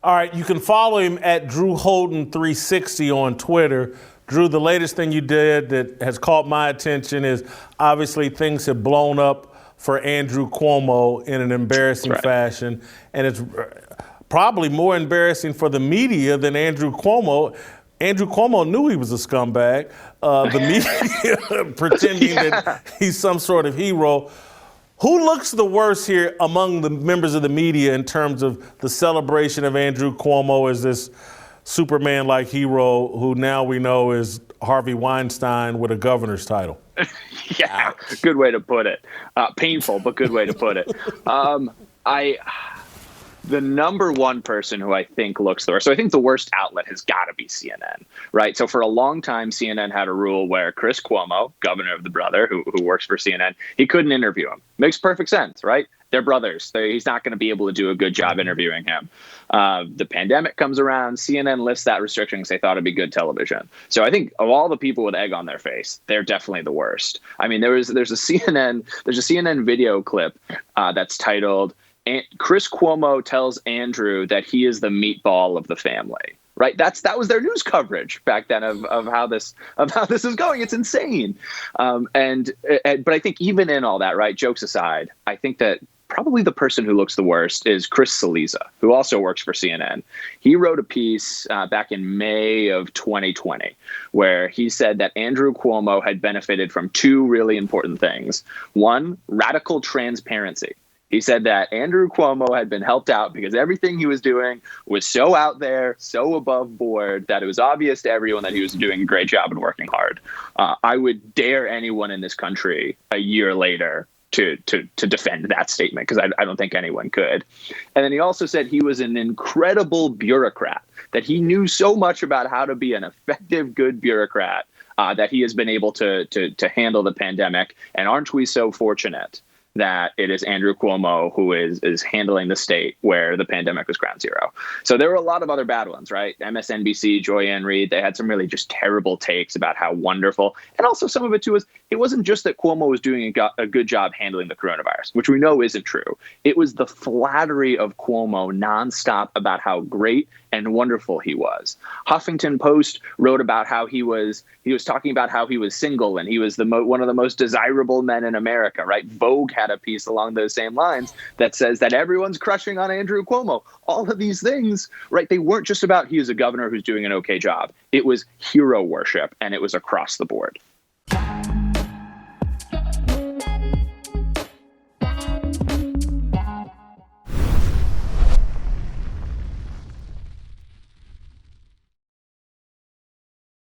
All right, you can follow him at Drew Holden 360 on Twitter. Drew, the latest thing you did that has caught my attention is obviously things have blown up for Andrew Cuomo in an embarrassing fashion, and it's probably more embarrassing for the media than Andrew Cuomo. Andrew Cuomo knew he was a scumbag. The media pretending that he's some sort of hero. Who looks the worst here among the members of the media in terms of the celebration of Andrew Cuomo as this Superman-like hero who now we know is Harvey Weinstein with a governor's title? Yeah, good way to put it. Painful, but good way to put it. The number one person who I think looks the worst, so I think the worst outlet has got to be CNN, right? So for a long time, CNN had a rule where Chris Cuomo, governor of the brother who works for CNN, he couldn't interview him. Makes perfect sense, right? They're brothers. He's not going to be able to do a good job interviewing him. The pandemic comes around. CNN lifts that restriction because they thought it'd be good television. So I think of all the people with egg on their face, they're definitely the worst. I mean, there's a CNN video clip that's titled Chris Cuomo tells Andrew that he is the meatball of the family. Right. That was their news coverage back then of how this is going. It's insane. But I think even in all that, right, jokes aside, I think that probably the person who looks the worst is Chris Cillizza, who also works for CNN. He wrote a piece back in May of 2020 where he said that Andrew Cuomo had benefited from two really important things. One, radical transparency. He said that Andrew Cuomo had been helped out because everything he was doing was so out there, so above board that it was obvious to everyone that he was doing a great job and working hard. I would dare anyone in this country a year later to defend that statement because I don't think anyone could. And then he also said he was an incredible bureaucrat, that he knew so much about how to be an effective, good bureaucrat that he has been able to handle the pandemic. And aren't we so fortunate that it is Andrew Cuomo who is handling the state where the pandemic was ground zero. So there were a lot of other bad ones, right? MSNBC, Joy Ann Reid, they had some really just terrible takes about how wonderful. And also some of it, too, is it wasn't just that Cuomo was doing a good job handling the coronavirus, which we know isn't true. It was the flattery of Cuomo nonstop about how great and wonderful he was. Huffington Post wrote about how he was talking about how he was single and he was one of the most desirable men in America, right? Vogue had a piece along those same lines that says that everyone's crushing on Andrew Cuomo. All of these things, right? They weren't just about he is a governor who's doing an okay job. It was hero worship, and it was across the board.